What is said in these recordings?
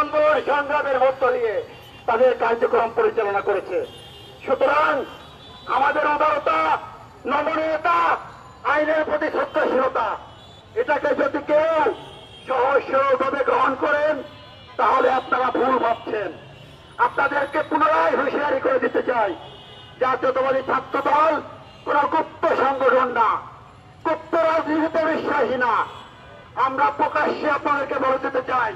আন্দোলন সংগ্রামের মধ্য দিয়ে তাদের কার্যক্রম পরিচালনা করেছে। সুতরাং আমাদের উদারতা, নমনীয়তা, আইনের প্রতি শ্রদ্ধাশীলতা, এটাকে যদি কেউ সহজ সরলভাবে গ্রহণ করেন তাহলে আপনারা ভুল ভাবছেন। আপনাদেরকে পুনরায় হুঁশিয়ারি করে দিতে চাই, জাতীয়তাবাদী ছাত্র দল কোন গুপ্ত সংগঠন না, গুপ্ত রাজনীতিতে বিশ্বাসী না। আমরা প্রকাশ্যে আপনাদেরকে বলে দিতে চাই,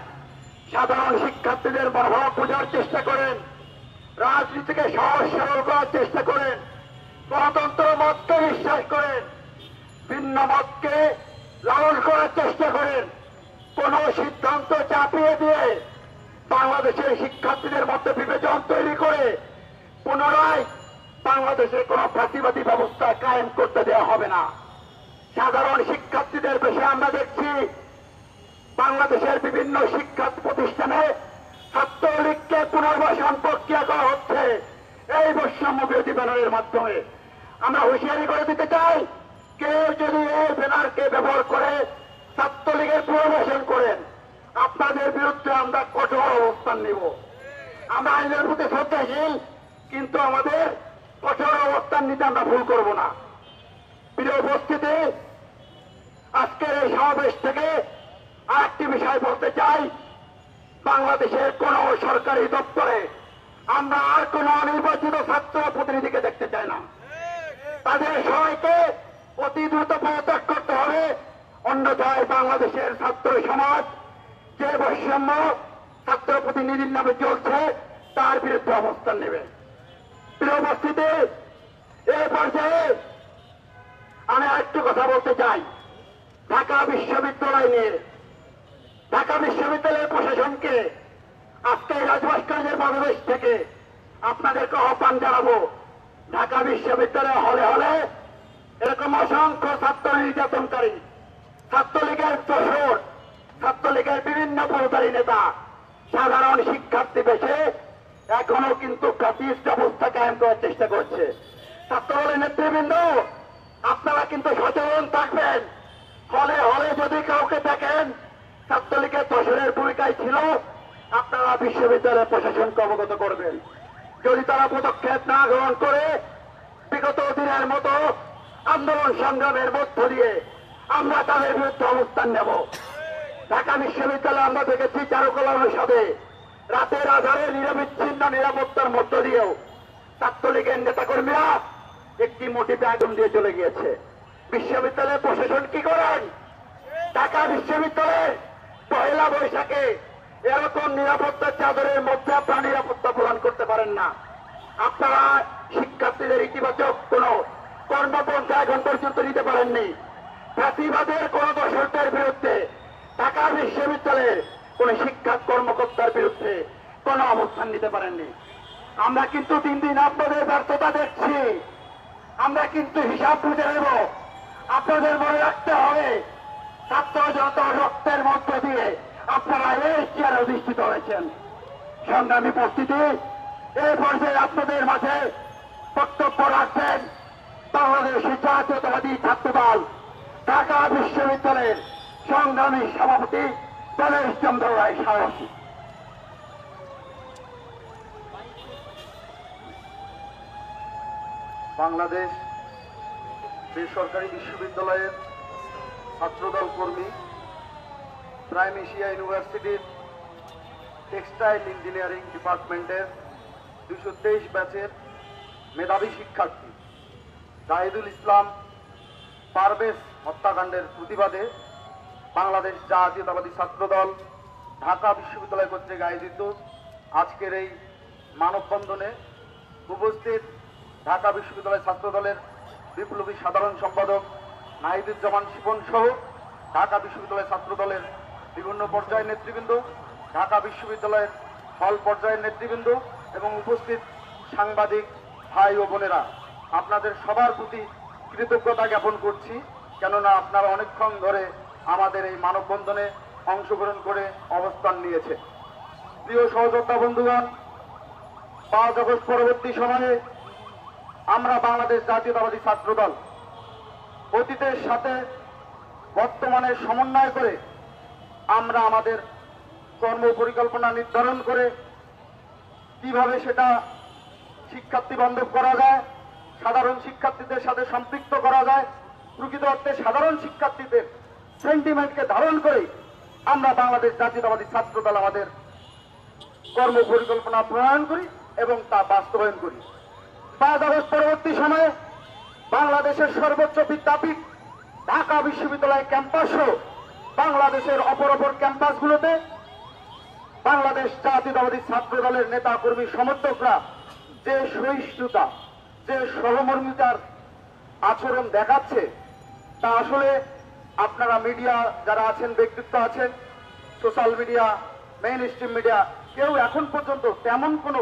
সাধারণ শিক্ষার্থীদের মনোভাব বোঝার চেষ্টা করেন, রাজনীতিকে সহজ সরল করার চেষ্টা করেন, গণতন্ত্র মতকে বিশ্বাস করেন, ভিন্ন মতকে লালন করার চেষ্টা করেন। কোন সিদ্ধান্ত চাপিয়ে দিয়ে বাংলাদেশের শিক্ষার্থীদের মধ্যে বিভাজন তৈরি করে পুনরায় বাংলাদেশে কোন ফ্যাসিবাদী ব্যবস্থা কায়েম করতে দেওয়া হবে না। সাধারণ শিক্ষার্থীদের বেশি আমরা দেখছি বাংলাদেশের বিভিন্ন শিক্ষা প্রতিষ্ঠানে ছাত্রলীগকে পুনর্বাসন প্রক্রিয়া করা হচ্ছে এই বৈষম্য বিরোধী ব্যানারের মাধ্যমে। আমরা হুঁশিয়ারি করে দিতে চাই, কেউ যদি এই ব্যানারকে ব্যবহার করে ছাত্রলীগের পুনর্বাসন করেন, আপনাদের বিরুদ্ধে আমরা কঠোর অবস্থান নিব। আমরা আইনের প্রতি শ্রদ্ধাশীল, কিন্তু আমাদের কঠোর অবস্থান নিতে আমরা ভুল করব না। প্রিয় উপস্থিতি, আজকের এই সমাবেশ থেকে আরেকটি বিষয় বলতে চাই, বাংলাদেশের কোন সরকারি দপ্তরে আমরা আর কোন অনির্বাচিত ছাত্র প্রতিনিধিকে দেখতে চাই না। তাদের সবাইকে অতি দ্রুত পদত্যাগ করতে হবে, অন্যথায় বাংলাদেশের ছাত্র সমাজ যে বৈষম্য ছাত্র প্রতিনিধির নামে চলছে তার বিরুদ্ধে অবস্থান নেবে। প্রিয় উপস্থিতি, এই পর্যায়ে আমি আরেকটু কথা বলতে চাই ঢাকা বিশ্ববিদ্যালয় নিয়ে। ঢাকা বিশ্ববিদ্যালয়ের প্রশাসনকে আজকে রাজভাস্কর্যের বাংলাদেশ থেকে আপনাদেরকে আহ্বান জানাবো, ঢাকা বিশ্ববিদ্যালয় হলে হলে এরকম অসংখ্য ছাত্র নির্যাতনকারী, ছাত্রলীগের দোসর, ছাত্রলীগের বিভিন্ন পদধারী নেতা, সাধারণ শিক্ষার্থী বেশে এখনো কিন্তু ফ্যাসিস্ট অবস্থা কায়েম করার চেষ্টা করছে। ছাত্রদলের নেতৃবৃন্দ, আপনারা কিন্তু সচেতন থাকবেন। হলে হলে যদি কাউকে দেখেন ছাত্রলীগের দোসরের ভূমিকায় ছিল, আপনারা বিশ্ববিদ্যালয়ের প্রশাসনকে অবগত করবেন। যদি তারা পদক্ষেপ না গ্রহণ করে বিগত দিনের মতো আন্দোলন সংগ্রামের মধ্য দিয়ে আমরা তাদের বিরুদ্ধে অবস্থান নেব। ঢাকা বিশ্ববিদ্যালয়ে আমরা দেখেছি চারুকলা অনুষদে রাতের আধারে নিরবিচ্ছিন্ন নিরাপত্তার মধ্য দিয়েও ছাত্রলীগের নেতাকর্মীরা একটি মোটিভে আগুন দিয়ে চলে গিয়েছে। বিশ্ববিদ্যালয়ের প্রশাসন কি করেন? ঢাকা বিশ্ববিদ্যালয়ের পহেলা বৈশাখে এরকম নিরাপত্তার চাদরের মধ্যে আপনারা নিরাপত্তা প্রদান করতে পারেন না। আপনারা শিক্ষার্থীদের ইতিবাচক কোন কর্মপন্থা এখন পর্যন্ত নিতে পারেননি। ফ্যাসিবাদের কোন দোষরদের বিরুদ্ধে ঢাকা বিশ্ববিদ্যালয়ের কোন শিক্ষা কর্মকর্তার বিরুদ্ধে কোন অবস্থান নিতে পারেননি। আমরা কিন্তু দিন দিন আপনাদের ব্যর্থতা দেখছি। আমরা কিন্তু হিসাব বুঝে নেব। আপনাদের মনে রাখতে হবে, ছাত্র জনতা রক্তের মধ্য দিয়ে আপনারা এই চেয়ারে অধিষ্ঠিত হয়েছেন। সংগ্রামী উপস্থিতি, এই পর্যায়ে আপনাদের মাঝে বক্তব্য রাখছেন বাংলাদেশ জাতীয়তাবাদী ছাত্রদল ঢাকা বিশ্ববিদ্যালয়ের সংগ্রামী সভাপতি গণেশ চন্দ্র রায় সাহসী। বাংলাদেশ বেসরকারি বিশ্ববিদ্যালয়ের ছাত্রদল কর্মী, প্রাইম এশিয়া ইউনিভার্সিটির টেক্সটাইল ইঞ্জিনিয়ারিং ডিপার্টমেন্টের 223 ব্যাচের মেধাবী শিক্ষার্থী জাহিদুল ইসলাম পারভেজ হত্যাকাণ্ডের প্রতিবাদে বাংলাদেশ জাতীয়তাবাদী ছাত্রদল ঢাকা বিশ্ববিদ্যালয় কর্তৃক আয়োজিত আজকের এই মানববন্ধনে উপস্থিত ঢাকা বিশ্ববিদ্যালয় ছাত্রদলের বিপ্লবী সাধারণ সম্পাদক নাহিদুজ্জামান শিপন সহ ঢাকা বিশ্ববিদ্যালয় ছাত্রদলের বিভিন্ন পর্যায়ের নেতৃবৃন্দ, ঢাকা বিশ্ববিদ্যালয়ের হল পর্যায়ের নেতৃবৃন্দ এবং উপস্থিত সাংবাদিক ভাই ও বোনেরা, আপনাদের সবার প্রতি কৃতজ্ঞতা জ্ঞাপন করছি, কেননা আপনারা অনেকক্ষণ ধরে আমাদের এই মানববন্ধনে অংশগ্রহণ করে অবস্থান নিয়েছে। প্রিয় সহযোদ্ধা বন্ধুগণ, 5 আগস্ট পরবর্তী সময়ে আমরা বাংলাদেশ জাতীয়তাবাদী ছাত্রদল অতীতের সাথে বর্তমানে সমন্বয় করে আমরা আমাদের কর্ম পরিকল্পনা নির্ধারণ করে কিভাবে সেটা শিক্ষার্থী বান্ধব করা যায়, সাধারণ শিক্ষার্থীদের সাথে সম্পৃক্ত করা যায়, প্রকৃত অর্থে সাধারণ শিক্ষার্থীদের সেন্টিমেন্টকে ধারণ করে আমরা বাংলাদেশ জাতীয়তাবাদী ছাত্রদল আমাদের কর্ম পরিকল্পনা প্রণয়ন করি এবং তা বাস্তবায়ন করি। 5 আগস্ট পরবর্তী সময়ে বাংলাদেশের সর্বোচ্চ বিদ্যাপীঠ ঢাকা বিশ্ববিদ্যালয় ক্যাম্পাস সহ বাংলাদেশের অপর ক্যাম্পাসগুলোতে বাংলাদেশ জাতীয়তাবাদী ছাত্র দলের নেতা কর্মী সমর্থকরা যে সহিষ্ণুতা, যে সহমর্মিতার আচরণ দেখাচ্ছে, তা আসলে আপনারা মিডিয়া যারা আছেন, ব্যক্তিত্ব আছেন, social media, main stream media, কেউ এখন পর্যন্ত তেমন কোনো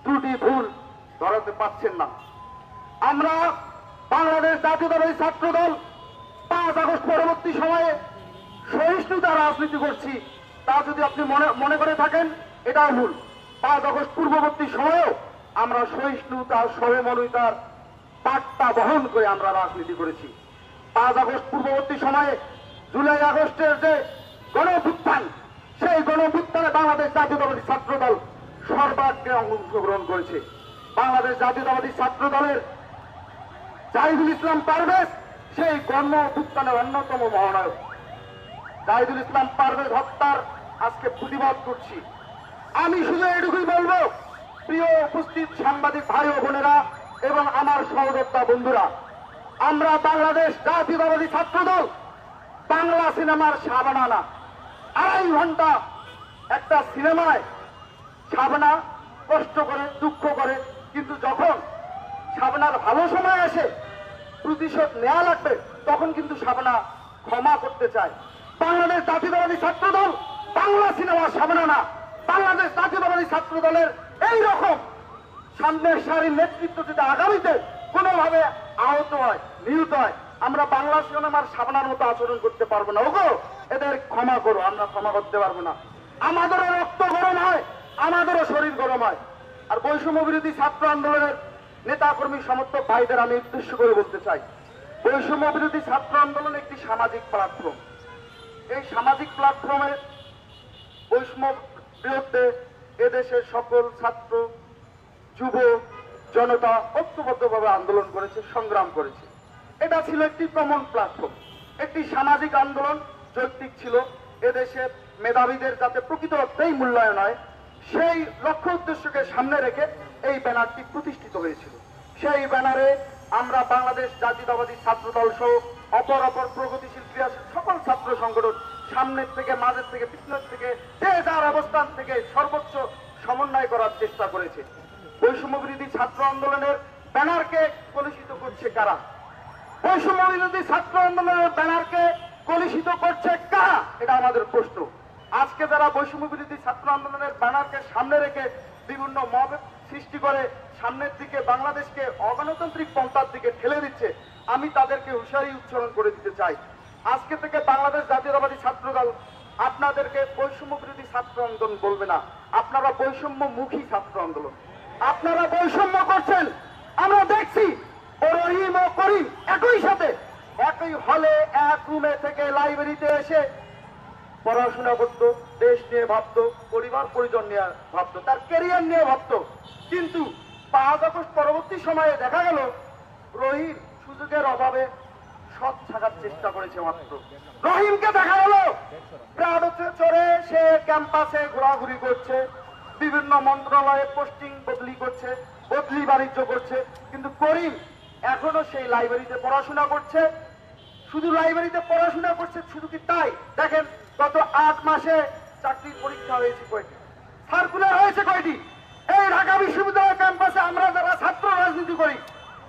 ত্রুটি ভুল ধরাতে পারছেন না। আমরা বাংলাদেশ জাতীয়তাবাদী ছাত্র দল 5 আগস্ট পরবর্তী সময়ে সহিষ্ণুতা রাজনীতি করছি, তা যদি আপনি মনে করে থাকেন, এটাও ভুল। 5 আগস্ট পূর্ববর্তী সময়েও আমরা সহিষ্ণুতা, সহমর্মিতার বার্তা বহন করে আমরা রাজনীতি করেছি। 5 আগস্ট পূর্ববর্তী সময়ে জুলাই আগস্টের যে গণঅভ্যুত্থান, সেই গণঅভ্যুত্থানে বাংলাদেশ জাতীয়তাবাদী ছাত্র দল সর্বাগ্রে অংশগ্রহণ করেছে। বাংলাদেশ জাতীয়তাবাদী ছাত্র দলের জাহিদুল ইসলাম পারভেজ সেই গণঅভ্যুত্থানের অন্যতম মহানায়ক। জাহিদুল ইসলাম পারভেজ হত্যার আজকে প্রতিবাদ করছি। আমি শুধু এটুকুই বলবো, প্রিয় উপস্থিত সাংবাদিক ভাই ও বোনেরা এবং আমার সহযোদ্ধা বন্ধুরা, আমরা বাংলাদেশ জাতীয়তাবাদী ছাত্র দল বাংলা সিনেমার শাবানা না। 2.5 ঘন্টা একটা সিনেমায় শাবানা কষ্ট করে, দুঃখ করে, কিন্তু যখন শাবানার ভালো সময় আসে, প্রতিশোধ নেওয়া লাগবে, তখন কিন্তু শাবানা ক্ষমা করতে চায়। বাংলাদেশ জাতীয়তাবাদী ছাত্র দল বাংলা সিনেমার শাবানা না। বাংলাদেশ জাতীয়তাবাদী ছাত্র দলের এই রকম সামনের সারির নেতৃত্ব যদি আগামীতে কোনোভাবে আহত হয়, নিহত হয়, আমরা বাংলা সিনেমার শাবানার মতো আচরণ করতে পারবো না। ওগো, এদের ক্ষমা করো, আমরা ক্ষমা করতে পারবো না। আমাদেরও রক্ত গরম হয়, আমাদেরও শরীর গরম হয়। আর বৈষম্য বিরোধী ছাত্র আন্দোলনের নেতা কর্মী সমর্থক ভাইদের আমি উদ্দেশ্য করে বলতে চাই, বৈষম্য বিরোধী ছাত্র আন্দোলন একটি সামাজিক প্ল্যাটফর্ম। এই সামাজিক প্ল্যাটফর্মে বৈষম্য বিরুদ্ধে এদেশের সকল ছাত্র, যুব জনতা ঐক্যবদ্ধভাবে আন্দোলন করেছে, সংগ্রাম করেছে। এটা ছিল একটি কমন প্ল্যাটফর্ম, একটি সামাজিক আন্দোলন, যৌক্তিক ছিল। এদেশের মেধাবীদের যাতে প্রকৃত অর্থেই মূল্যায়ন হয়, সেই লক্ষ্য উদ্দেশ্যকে সামনে রেখে এই ব্যানারটি প্রতিষ্ঠিত হয়েছিল। সেই ব্যানারে আমরা বাংলাদেশ জাতীয়তাবাদী ছাত্র দল সহ অপর প্রগতিশীল ক্রিয়াশীল সকল ছাত্র সংগঠন সামনের থেকে, মাঝের থেকে, পিছনের থেকে, যে যার অবস্থান থেকে সর্বোচ্চ সমন্বয় করার চেষ্টা করেছে। বৈষম্য বিরোধী ছাত্র আন্দোলনের ব্যানারকে কলুষিত করছে কারা? বৈষম্য বিরোধী ছাত্র আন্দোলনের ব্যানারকে কলুষিত করছে কারা? এটা আমাদের প্রশ্ন। আজকে যারা বৈষম্য বিরোধী ছাত্র আন্দোলনের ব্যানারকে সামনে রেখে বিভিন্ন মব সৃষ্টি করে সামনের দিকে বাংলাদেশকে অগণতান্ত্রিক পন্থার দিকে ঠেলে দিচ্ছে, আমি তাদেরকে হুঁশিয়ারি উচ্চারণ করে দিতে চাই। আজকে থেকে বাংলাদেশ জাতীয়তাবাদী ছাত্র দল আপনাদেরকে বৈষম্য বিরোধী ছাত্র আন্দোলন বলবে না, আপনারা বৈষম্যমুখী ছাত্র আন্দোলন। আপনারা বৈষম্য করছেন, আমরা দেখছি। ও রহিম ও করিম একই সাথে, একই হলে, এক রুমে থেকে লাইব্রেরিতে এসে পড়াশোনা করতো, দেশ নিয়ে ভাবতো, পরিবার পরিজন নিয়ে ভাবতো, তার ক্যারিয়ার নিয়ে ভাবতো। কিন্তু 5 আগস্ট পরবর্তী সময়ে দেখা গেল রহিম সুযোগের অভাবে সৎ থাকার চেষ্টা করেছে মাত্র। রহিমকে দেখা গেল প্রাডতে চড়ে সে ক্যাম্পাসে ঘোরাঘুরি করছে, বিভিন্ন মন্ত্রণালয়ে পোস্টিং বদলি করছে, বদলি বাণিজ্য করছে। কিন্তু করিম এখনো সেই লাইব্রেরিতে পড়াশোনা করছে। শুধু লাইব্রেরিতে পড়াশোনা করছে, শুধু কি তাই? দেখেন, গত 8 মাসে চাকরির পরীক্ষা হয়েছে কয়টি, সার্কুলার হয়েছে কয়টি? এই ঢাকা বিশ্ববিদ্যালয় ক্যাম্পাসে আমরা যারা ছাত্র রাজনীতি করি,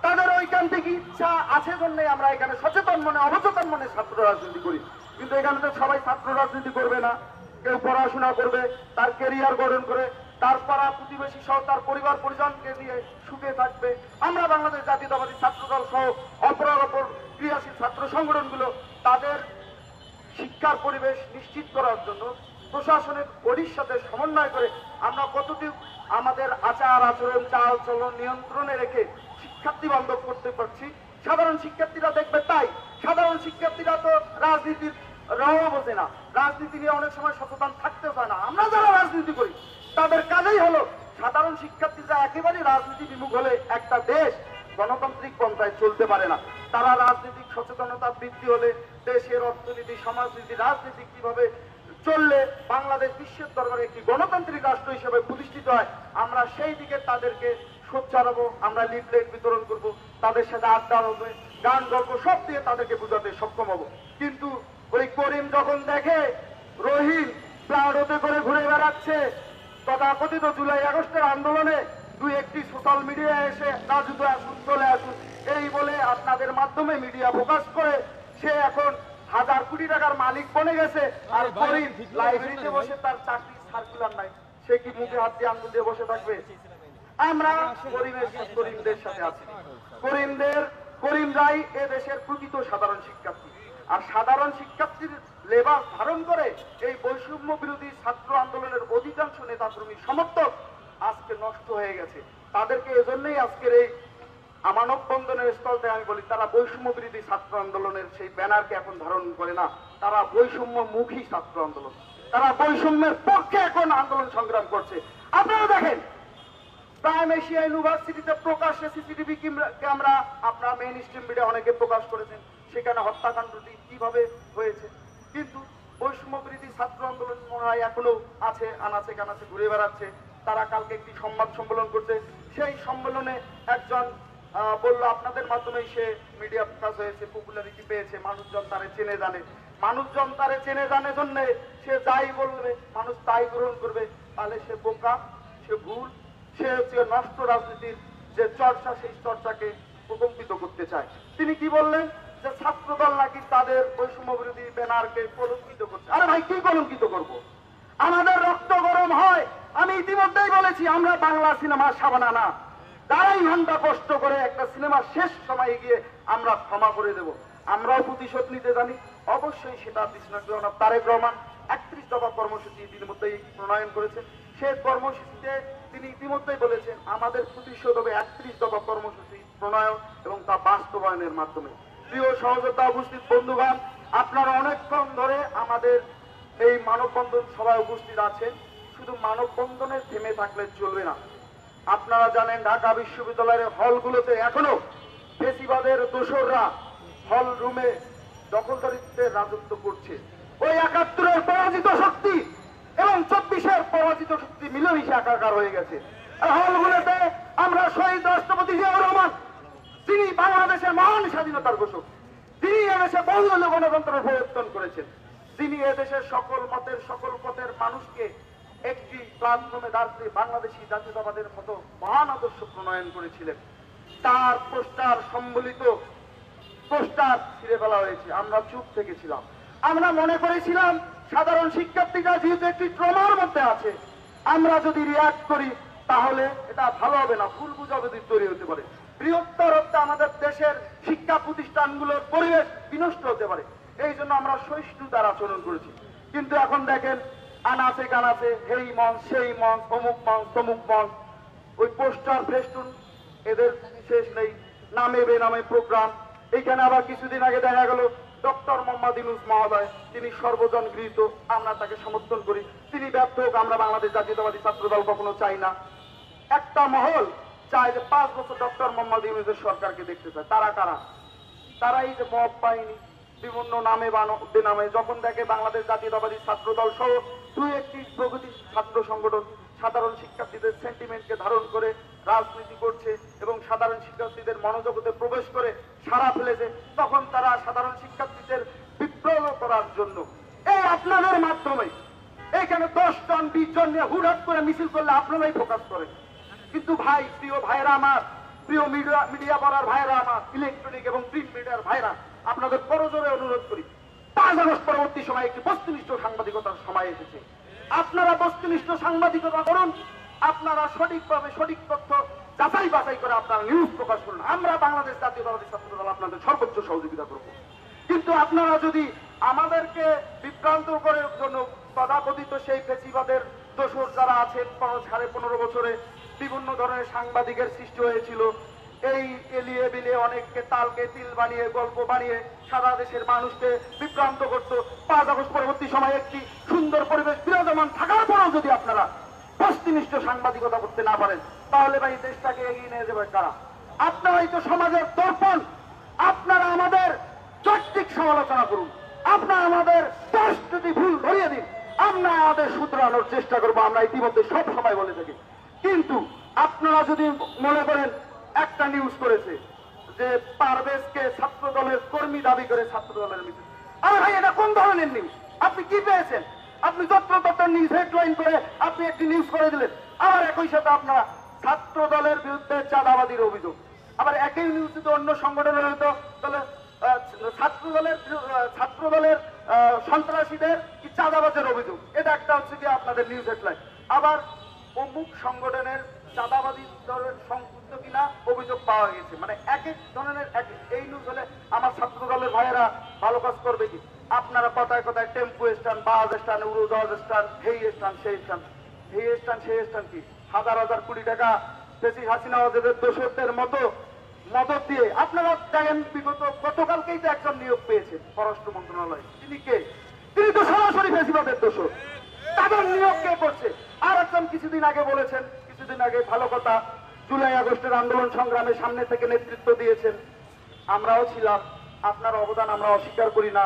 তাদের ওইখান থেকে ইচ্ছা আছে জন্যই আমরা এখানে সচেতন মনে, অবচেতন মনে ছাত্র রাজনীতি করি। কিন্তু এখানে তো সবাই ছাত্র রাজনীতি করবে না। কেউ পড়াশোনা করবে, তার ক্যারিয়ার গঠন করে, তার পাড়া প্রতিবেশী সহ তার পরিবার পরিজনকে নিয়ে সুখে থাকবে। আমরা বাংলাদেশ জাতীয়তাবাদী ছাত্র দল সহ অপর ক্রিয়াশীল ছাত্র সংগঠনগুলো তাদের শিক্ষার পরিবেশ নিশ্চিত করার জন্য প্রশাসনের বডির সাথে সমন্বয় করে আমরা কতটুকু আমাদের আচার আচরণ, চাল চলন নিয়ন্ত্রণে রেখে শিক্ষার্থী বান্ধব করতে পারছি, সাধারণ শিক্ষার্থীরা দেখবে। তাই সাধারণ শিক্ষার্থীরা তো রাজনীতির রাও বোঝে না, রাজনীতি নিয়ে অনেক সময় সচেতন থাকতে হয় না। আমরা যারা রাজনীতি করি তাদের কাজেই হলো সাধারণ শিক্ষার্থীরা একেবারে রাজনীতি বিমুখ হলে একটা দেশ গণতান্ত্রিক পন্থায় চলতে পারে না। তারা রাজনৈতিক সচেতনতা বৃদ্ধি হলে দেশের অর্থনীতি, সমাজনীতি, রাজনীতি কিভাবে চললে বাংলাদেশ বিশ্বের দরবারে একটি গণতান্ত্রিক রাষ্ট্র হিসেবে প্রতিষ্ঠিত হয়, আমরা সেই দিকে তাদেরকে সোচ্চার হবো। আমরা লিফলেট বিতরণ করব, তাদের সাথে আড্ডা হবে, গান গল্প সব দিয়ে তাদেরকে বোঝাতে সক্ষম হবো। কিন্তু ওই করিম যখন দেখে রহিম প্লাডোতে করে ঘুরে বেড়াচ্ছে, তথাকথিত জুলাই আগস্টের আন্দোলনে দুই একটি সোশ্যাল মিডিয়ায় এসে রাজুত আসুন, চলে আসুন এই বলে আপনাদের মাধ্যমে মিডিয়া ফোকাস করে সে এখন হাজার কোটি টাকার মালিক বনে গেছে। আর করিম লাইব্রেরিতে বসে তার চাকরির সার্কুলার নাই, সে কি মুখে হাত দিয়ে আঙুল দিয়ে বসে থাকবে? আমরা করিমদের সাথে আছি। করিমরাই এ দেশের প্রকৃত সাধারণ শিক্ষার্থী। আর সাধারণ শিক্ষার্থীর লেবাস ধারণ করে এই বৈষম্য বিরোধী ছাত্র আন্দোলনের অধিকাংশ নেতাকর্মী সমর্থক আজকে নষ্ট হয়ে গেছে। তাদেরকে এজন্যই আজকের এই আমানত বন্ধনের স্থলতে আমি বলি, তারা বৈষম্য বিরোধী ছাত্র আন্দোলনের সেই ব্যানারকে এখন ধারণ করে না, তারা বৈষম্য মুখী ছাত্র আন্দোলন, তারা বৈষম্যের পক্ষে এখন আন্দোলন সংগ্রাম করছে। আপনারা দেখেন প্রাইম এশিয়া ইউনিভার্সিটিতে প্রকাশ্যে সিসিটিভি ক্যামেরা, আপনারা মেইন স্ট্রিম মিডিয়া অনেকে প্রকাশ করেছেন, সেখানে হত্যাকাণ্ডটি কিভাবে হয়েছে। কিন্তু বৈষম্য বিরোধী ছাত্র আন্দোলন মনে হয় এখনো আছে, আনাচে কানাচে ঘুরে বেড়াচ্ছে। তারা কালকে একটি সংবাদ সম্মেলন করছে, সেই সম্মেলনে একজন বলল আপনাদের মাধ্যমেই সে মিডিয়া প্রকাশ হয়েছে, পপুলারিটি পেয়েছে, মানুষজন তারে চেনে জানে। মানুষজন তারে চেনে জানে জন্য সে যাই বলবে মানুষ তাই গ্রহণ করবে, তাহলে সে বোকা, সে ভুল, সে হচ্ছে নষ্ট রাজনীতির যে চর্চা, সেই চর্চাকে প্রকম্পিত করতে চায়। তিনি কি বললেন যে ছাত্রদল নাকি তাদের বৈষম্য বিরোধী ব্যানারকে কলঙ্কিত করছে। আরে ভাই কি কলঙ্কিত করব? আমাদের রক্ত গরম হয়। আমি ইতিমধ্যেই বলেছি আমরা বাংলা সিনেমার সাবানা না, 2.5 ঘন্টা কষ্ট করে একটা সিনেমা শেষ সময়ে গিয়ে আমরা ক্ষমা করে দেব। আমরাও প্রতিশোধ নিতে জানি। অবশ্যই সেটা বিষ্ণু তারেক রহমান 31 দফা কর্মসূচি ইতিমধ্যেই প্রণয়ন করেছেন। সেই কর্মসূচিতে তিনি ইতিমধ্যেই বলেছেন আমাদের প্রতিশোধ হবে 31 দফা কর্মসূচি প্রণয়ন এবং তা বাস্তবায়নের মাধ্যমে। প্রিয় সহযোদ্ধা, উপস্থিত বন্ধুগণ, আপনারা অনেকক্ষণ ধরে আমাদের এই মানববন্ধন সভায় উপস্থিত আছেন। শুধু মানববন্ধনে থেমে থাকলে চলবে না। আপনারা জানেন ঢাকা বিশ্ববিদ্যালয়ের হলগুলোতে এখনো ফেসিবাদের দোসররা হল রুমে দখলদারিত্বের রাজত্ব করছে। ওই 71-এর পরাজিত শক্তি এবং 24-এর পরাজিত শক্তি মিলেমিশে একাকার হয়ে গেছে। হলগুলোতে আমরা শহীদ রাষ্ট্রপতি জিয়াউর রহমান, যিনি বাংলাদেশের মহান স্বাধীনতার ঘোষক, তিনি এদেশে বহুদলীয় গণতন্ত্রের প্রবর্তন করেছেন, যিনি এদেশের সকল মতের সকল পথের মানুষকে একটি প্ল্যাটফর্মে দাঁড়িয়ে বাংলাদেশী জাতীয়তাবাদের মতো মহান আদর্শ প্রণয়ন করেছিলেন। তার পোস্টার সম্বলিত পোস্টার ছিঁড়ে ফেলা হয়েছে। আমরা চুপ থেকেছিলাম। আমরা মনে করেছিলাম সাধারণ শিক্ষার্থীরা যেহেতু একটি ট্রমার মধ্যে আছে, আমরা যদি রিয়াক্ট করি তাহলে এটা ভালো হবে না, ভুল বুঝাবুঝি তৈরি হতে পারে, বৃহত্তর অর্থে আমাদের দেশের শিক্ষা প্রতিষ্ঠানগুলোর পরিবেশ বিনষ্ট হতে পারে। এই জন্য আমরা সহিষ্ণুতার আচরণ করেছি। কিন্তু এখন দেখেন আনাচে কানাচে এই মঞ্চ সেই মঞ্চ, অমুক মঞ্চ তমুক মঞ্চ, ওই পোস্টার ফেস্টুন এদের শেষ নেই, নামে বেনামে প্রোগ্রাম। এইখানে আবার কিছুদিন আগে দেখা গেল ডক্টর মোহাম্মদ ইউনূস মহোদয়, তিনি সর্বজন গৃহীত, আমরা তাকে সমর্থন করি, তিনি ব্যর্থ হোক, আমরা বাংলাদেশ জাতীয়তাবাদী ছাত্রদল কখনো চাই না। একটা মহল চায় যে 5 বছর ডক্টর মোহাম্মদ ইউনূসের সরকারকে দেখতে চায়। তারা কারা? তারা এই যে মব বাহিনী, বিভিন্ন নামে বেনামে যখন দেখে বাংলাদেশ জাতীয়তাবাদী ছাত্রদল সহ 2-1টি প্রগতি ছাত্র সংগঠন সাধারণ শিক্ষার্থীদের সেন্টিমেন্টকে ধারণ করে রাজনীতি করছে এবং সাধারণ শিক্ষার্থীদের মনোজগতে প্রবেশ করে সারা ফেলেছে, তখন তারা সাধারণ শিক্ষার্থীদের বিপ্লব করার জন্য এই আপনাদের মাধ্যমে এখানে 10 জন 20 জন নিয়ে হুটহাট করে মিছিল করলে আপনারাই ফোকাস করেন। কিন্তু ভাই, প্রিয় ভাইরা আমার, প্রিয় মিডিয়া পড়ার ভাইরা আমার, ইলেকট্রনিক এবং প্রিন্ট মিডিয়ার ভাইরা, আপনাদের করজোরে অনুরোধ করি, 5 আগস্ট পরবর্তী সময় একটি বস্তুনিষ্ঠ সাংবাদিকতার সময় এসেছে। আপনারা বস্তুনিষ্ঠ সাংবাদিকতা করুন, আপনারা সঠিকভাবে সঠিক তথ্য যাচাই বাছাই করে আপনারা নিউজ প্রকাশ করুন। আমরা বাংলাদেশ জাতীয়তাবাদী ছাত্রদল আপনাদের সর্বোচ্চ সহযোগিতা করব। কিন্তু আপনারা যদি আমাদেরকে বিভ্রান্ত করার জন্য তথাকথিত সেই ফেসিবাদের দোসর যারা আছেন 15 বছরে বিভিন্ন ধরনের সাংবাদিকের সৃষ্টি হয়েছিল, এই এলিয়ে বিলিয়ে অনেককে তালকে তিল বানিয়ে গল্প বানিয়ে সারা দেশের মানুষকে বিভ্রান্ত করত। 5 আগস্ট পরবর্তী সময়ে একটি সুন্দর পরিবেশ বিরাজমান থাকার পরেও যদি আপনারা বস্তুনিষ্ঠ সাংবাদিকতা করতে না পারেন, তাহলে ভাই দেশটাকে এগিয়ে নিয়ে যাবে কারা? আপনারাই তো সমাজের দর্পণ। আপনারা আমাদের চৈত্রিক সমালোচনা করুন, আপনারা আমাদের 10টি ভুল ধরিয়ে দিন, আমরা আমাদের শুধরানোর চেষ্টা করবো। আমরা ইতিমধ্যে সব সময় বলে থাকি। কিন্তু আপনারা যদি মনে করেন একটা নিউজ করেছে যে পারভেজকে ছাত্র দলের কর্মী দাবি করে ছাত্র দলের মিছিল, আরে ভাই এটা কোন ধরনের নিউজ? আপনি কি পেয়েছেন? আপনি যত্র নিউজ হেডলাইন করে আপনি একটি নিউজ করে দিলেন, আবার একই সাথে আপনারা ছাত্র দলের বিরুদ্ধে চাঁদাবাদীর অভিযোগ। আবার একই নিউজ যদি অন্য সংগঠনের হতো তাহলে ছাত্র দলের সন্ত্রাসীদের কি চাঁদাবাজের অভিযোগ, এটা একটা হচ্ছে কি আপনাদের নিউজ হেডলাইন। আবার অমুক সংগঠনের চাঁদাবাদী দলের সংযুক্ত কিনা অভিযোগ পাওয়া গেছে। মানে এক এক ধরনের এই নিউজ হলে আমার ছাত্র দলের ভাইয়েরা ভালো কাজ করবে কি? আপনারা কথায় কথায় টেম্পো স্ট্যান্ড, বাস স্ট্যান্ড, উড়োজাহাজ স্ট্যান্ড, এই স্ট্যান্ড সেই স্ট্যান্ড, এই স্ট্যান্ড সেই স্ট্যান্ড কি হাজার হাজার কোটি টাকা ফেসিস হাসিনা ওয়াজেদের দোষরদের মতো মদত দিয়ে আপনারা দেখেন। বিগত গতকালকেই তো একজন নিয়োগ পেয়েছেন পররাষ্ট্র মন্ত্রণালয়। তিনি কে? তিনি তো সরাসরি ফেসিবাদের দোষর। তাদের নিয়োগ কে করছে? আর একজন কিছুদিন আগে বলেছেন, কিছুদিন আগে ভালো কথা, জুলাই আগস্টের আন্দোলন সংগ্রামে সামনে থেকে নেতৃত্ব দিয়েছেন, আমরাও ছিলাম, আপনার অবদান আমরা অস্বীকার করি না।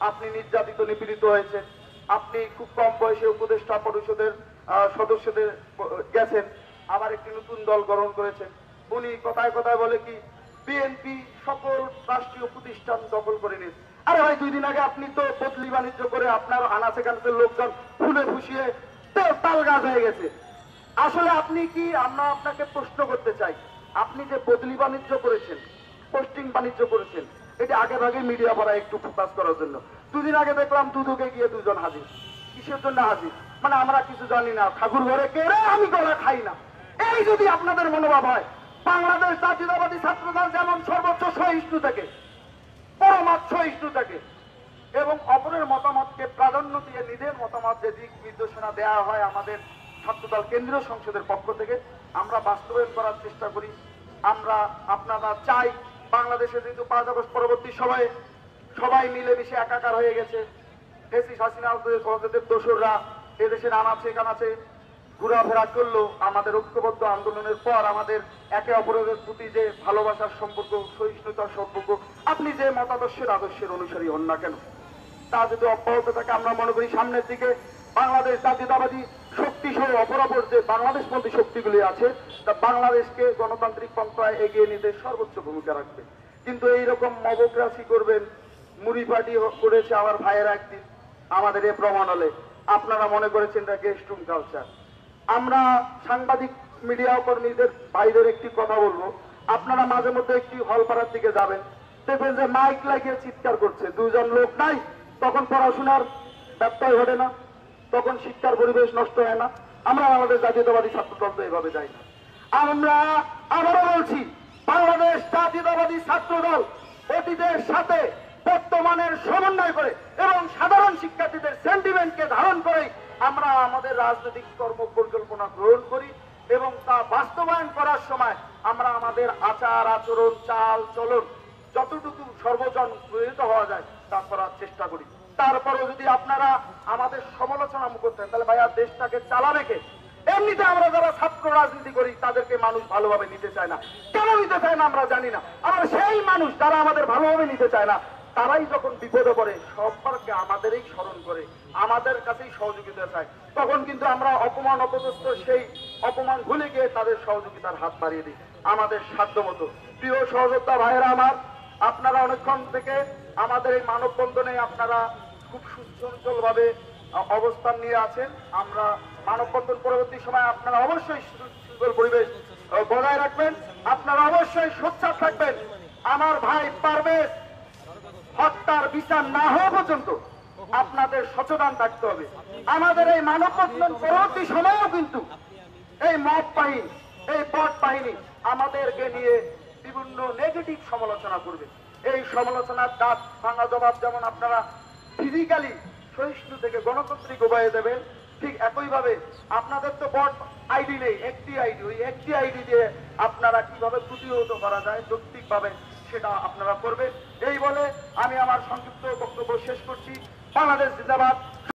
আপনি নির্যাতিত নিপীড়িত হয়েছেন, আপনি খুব কম বয়সে উপদেষ্টা পরিষদের সদস্যদের গেছেন, আবার একটি নতুন দল গঠন করেছেন। উনি কথায় কথায় বলে কি বিএনপি সকল রাষ্ট্রীয় প্রতিষ্ঠান দখল করে নিয়েছে। আরে ভাই 2 দিন আগে আপনি তো বদলি বাণিজ্য করে আপনার আনাচে কানাচে লোকজন ফুলে ফুসিয়ে তাল গাছ হয়ে গেছে। আসলে আপনি কি, আমরা আপনাকে প্রশ্ন করতে চাই, আপনি যে বদলি বাণিজ্য করেছেন, পোস্টিং বাণিজ্য করেছেন, এটা আগে ভাগে মিডিয়া ভরা একটু ফোকাস করার জন্য। 2 দিন আগে দেখলাম দুদকে গিয়ে 2 জন হাজির। কিসের জন্য হাজির? মানে আমরা কিছু জানি না, ঠাকুর ঘরে কে রে, আমি গলা খাই না। এই যদি আপনাদের মনোভাব হয়, বাংলাদেশ জাতীয়তাবাদী ছাত্রদল যেমন সর্বোচ্চ সহিষ্ণু থাকে, পরমাৎ সহিষ্ণু থাকে এবং অপরের মতামতকে প্রাধান্য দিয়ে নিজের মতামত যে দিক নির্দেশনা দেওয়া হয় আমাদের ছাত্রদল কেন্দ্রীয় সংসদের পক্ষ থেকে, আমরা বাস্তবায়ন করার চেষ্টা করি। আমরা আপনারা চাই বাংলাদেশে যেহেতু 5 আগস্ট পরবর্তী সময়ে সবাই মিলেমিশে একাকার হয়ে গেছে, ফেসিস হাসিনা ওয়াজেদের দোসররা এদেশের আনাচে কানাচে ঘোরাফেরা করলো। আমাদের ঐক্যবদ্ধ আন্দোলনের পর আমাদের একে অপরের প্রতি যে ভালোবাসার সম্পর্ক, সহিষ্ণুতার সম্পর্ক, আপনি যে আদর্শের অনুসারী হন না কেন, তা যদি অব্যাহত থাকে, আমরা মনে করি সামনের দিকে বাংলাদেশ জাতীয়তাবাদী শক্তি সহ অপরাপর যে বাংলাদেশপন্থী শক্তিগুলি আছে, তা বাংলাদেশকে গণতান্ত্রিক পন্থায় এগিয়ে নিতে সর্বোচ্চ ভূমিকা রাখবে। কিন্তু এইরকম মবক্রাসি করবেন, মুড়ি পার্টি করেছে আমার ভাইয়েরা একদিন আমাদের এ প্রমাণ হলে আপনারা মনে করেছেন এটা গেস্ট রুম কালচার। আমরা সাংবাদিক মিডিয়া কর্মীদের ভাইদের একটি কথা বলবো, আপনারা মাঝে মধ্যে একটি হলপাড়ার দিকে যাবেন, দেখবেন যে মাইক লাগিয়ে চিৎকার করছে, 2 জন লোক নাই, তখন পড়াশোনার ব্যত্যয় ঘটে না, তখন শিক্ষার পরিবেশ নষ্ট হয় না। আমরা আমাদের জাতীয়তাবাদী ছাত্রদল তো এভাবে যাই না। আমরা আবারও বলছি, বাংলাদেশ জাতীয়তাবাদী ছাত্রদল অতীতের সাথে বর্তমানের সমন্বয় করে এবং সাধারণ শিক্ষার্থীদের সেন্টিমেন্টকে ধারণ করে আমরা আমাদের রাজনৈতিক কর্ম পরিকল্পনা গ্রহণ করি এবং তা বাস্তবায়ন করার সময় আমরা আমাদের আচার আচরণ চাল চলন যতটুকু সর্বজন প্রয়োজিত হওয়া যায় তা করার চেষ্টা করি। তারপরেও যদি আপনারা আমাদের সমালোচনা করতেন, তাহলে ভাইয়া দেশটাকে চালাবে কে? এমনিতে আমরা যারা ছাত্র রাজনীতি করি তাদেরকে মানুষ ভালোভাবে নিতে চায় না। কেন নিতে চায় না আমরা জানি না। আবার সেই মানুষ যারা আমাদের ভালোভাবে নিতে চায় না, তারাই যখন বিপদে পড়ে সবকে আমাদেরই স্মরণ করে, আমাদের কাছেই সহযোগিতা চায়, তখন কিন্তু আমরা অপমান অপদস্থ সেই অপমান ভুলে গিয়ে তাদের সহযোগিতার হাত বাড়িয়ে দিই আমাদের সাধ্য মতো। প্রিয় সহযোদ্ধা ভাইয়েরা আমার, আপনারা অনেকক্ষণ থেকে আমাদের এই মানববন্ধনে আপনারা খুব সুশৃঙ্খল ভাবে অবস্থান নিয়ে আছেন। আমরা মানববন্ধন পরবর্তী সময় আপনারা অবশ্যই সুশৃঙ্খল পরিবেশ বজায় রাখবেন, আপনারা অবশ্যই সোচ্চার থাকবেন। আমার ভাই পারভেজ হত্যার বিচার না হওয়া পর্যন্ত আপনাদের সচেতন থাকতে হবে। আমাদের এই মানববন্ধন পরবর্তী সময়েও কিন্তু এই মব বাহিনী, এই বট বাহিনী আমাদেরকে নিয়ে বিভিন্ন নেগেটিভ সমালোচনা করবে। এই সমালোচনার দাঁত ভাঙা জবাব যেমন আপনারা ফিজিক্যালি সহিষ্ণু থেকে গণতান্ত্রিক উপায়ে দেবেন, ঠিক একইভাবে আপনাদের তো বট আইডি নেই, একটি আইডি, ওই একটি আইডি দিয়ে আপনারা কিভাবে প্রতিহত করা যায় যৌক্তিকভাবে সেটা আপনারা করবেন। এই বলে আমি আমার সংক্ষিপ্ত বক্তব্য শেষ করছি। বাংলাদেশ জিন্দাবাদ।